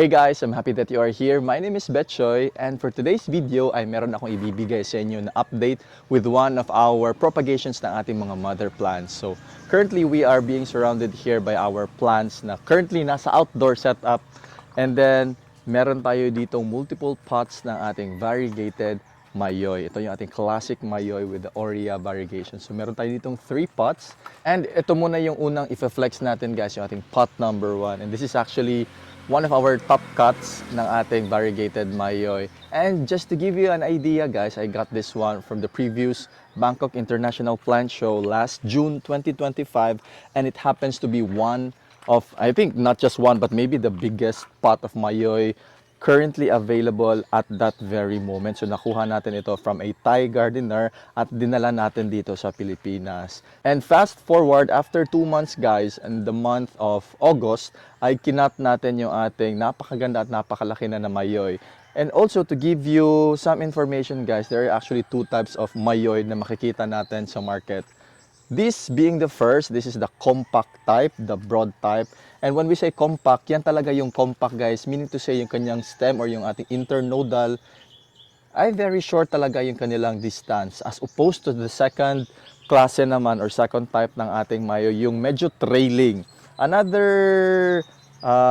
Hey guys, I'm happy that you are here. My name is Betchoy, and for today's video ay meron akong ibibigay sa inyo na update with one of our propagations ng ating mga mother plants. So currently we are being surrounded here by our plants na currently nasa outdoor setup, and then meron tayo ditong multiple pots ng ating variegated Mayoy. Ito yung ating classic Mayoy with the Aurea variegation. So meron tayo ditong 3 pots, and ito muna yung unang i-flex natin guys, yung ating pot number 1. And this is actually one of our top cuts ng ating variegated Mayoy. And just to give you an idea guys, I got this one from the previous Bangkok International Plant Show last June 2025, and it happens to be one of, I think not just one, but maybe the biggest pot of Mayoy currently available at that very moment. So nakuha natin ito from a Thai gardener at dinala natin dito sa Pilipinas. And fast forward, after 2 months guys, in the month of August, ay kinat natin yung ating napakaganda at napakalaki na Mayoy. And also to give you some information guys, there are actually 2 types of Mayoy na makikita natin sa market. This being the first, this is the compact type, the broad type. And when we say compact, yan talaga yung compact guys, meaning to say yung kanyang stem or yung ating internodal ay very short talaga yung kanilang distance, as opposed to the second klase naman or second type ng ating Mayoy, yung medyo trailing. Another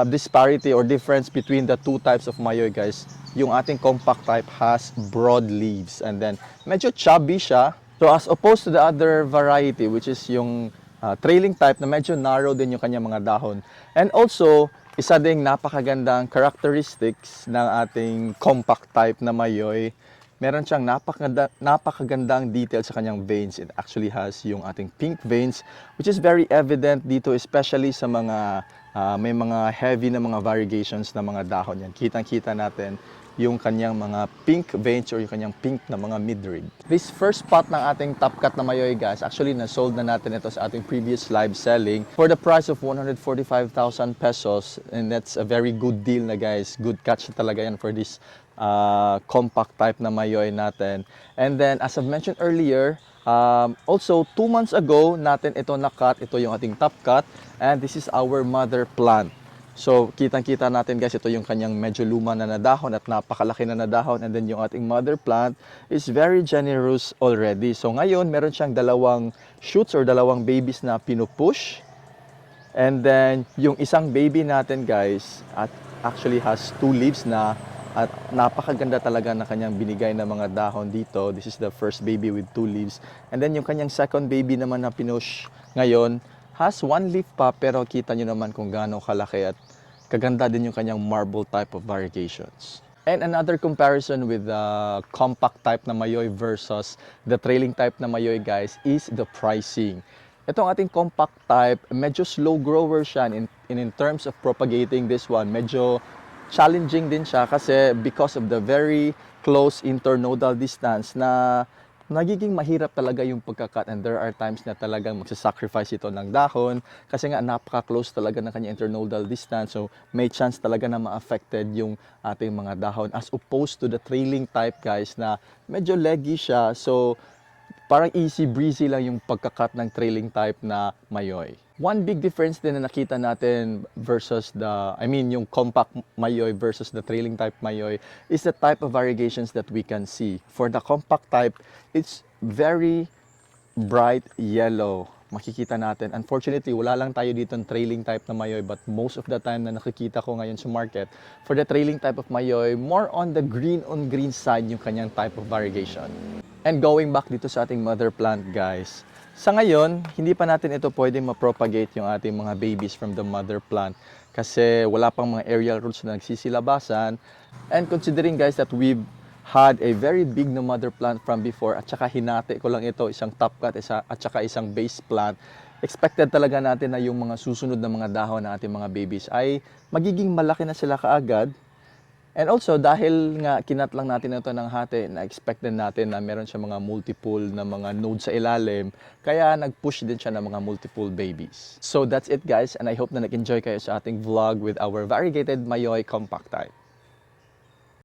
disparity or difference between the 2 types of Mayoy guys, yung ating compact type has broad leaves and then medyo chubby siya. So as opposed to the other variety, which is yung trailing type na medyo narrow din yung kanyang mga dahon. And also, isa ding napakagandang characteristics ng ating compact type na Mayoy, meron siyang napakagandang detail sa kanyang veins. It actually has yung ating pink veins, which is very evident dito, especially sa mga may mga heavy na mga variegations na mga dahon yan. Kitang-kita natin yung kanyang mga pink veins or yung kanyang pink na mga midrib. This first pot ng ating top cut na Mayoy guys, actually na-sold na natin ito sa ating previous live selling for the price of 145,000 pesos, and that's a very good deal na guys. Good catch talaga yan for this compact type na Mayoy natin. And then as I've mentioned earlier, also 2 months ago natin ito na-cut. Ito yung ating top cut, and this is our mother plant. So, kitang-kita natin guys, ito yung kanyang medyo luma na nadahon at napakalaki na nadahon. And then yung ating mother plant is very generous already. So, ngayon, meron siyang dalawang shoots or dalawang babies na pinupush. And then, yung isang baby natin guys, at actually has 2 leaves na at napakaganda talaga na kanyang binigay na mga dahon dito. This is the first baby with 2 leaves. And then, yung kanyang second baby naman na pinush ngayon, has 1 leaf pa, pero kita nyo naman kung gaano kalaki at kaganda din yung kanyang marble type of variegations. And another comparison with the compact type na Mayoy versus the trailing type na Mayoy guys is the pricing. Itong ating compact type, medyo slow grower siya in terms of propagating this one. Medyo challenging din siya kasi because of the very close internodal distance na nagiging mahirap talaga yung pagkakat, and there are times na talagang magsasacrifice ito ng dahon kasi nga napaka-close talaga ng kanya internodal distance, so may chance talaga na ma-affected yung ating mga dahon as opposed to the trailing type guys na medyo leggy siya, so parang easy breezy lang yung pagkakat ng trailing type na Mayoy. One big difference din na nakita natin versus yung compact Mayoy versus the trailing type Mayoy is the type of variegations that we can see. For the compact type, it's very bright yellow. Makikita natin. Unfortunately, wala lang tayo dito ng trailing type na Mayoy, but most of the time na nakikita ko ngayon sa market, for the trailing type of Mayoy, more on the green on green side yung kanyang type of variegation. And going back dito sa ating mother plant guys, sa ngayon, hindi pa natin ito pwedeng ma-propagate yung ating mga babies from the mother plant kasi wala pang mga aerial roots na nagsisilabasan. And considering guys that we've had a very big na mother plant from before at saka hinati ko lang ito, isang top cut at saka isang base plant, expected talaga natin na yung mga susunod na mga dahon ng ating mga babies ay magiging malaki na sila kaagad. And also, dahil nga kinat lang natin ito ng hati, na-expect din natin na meron siya mga multiple na mga nodes sa ilalim, kaya nag-push din siya ng mga multiple babies. So that's it guys, and I hope na nag-enjoy kayo sa ating vlog with our variegated Mayoy compact type.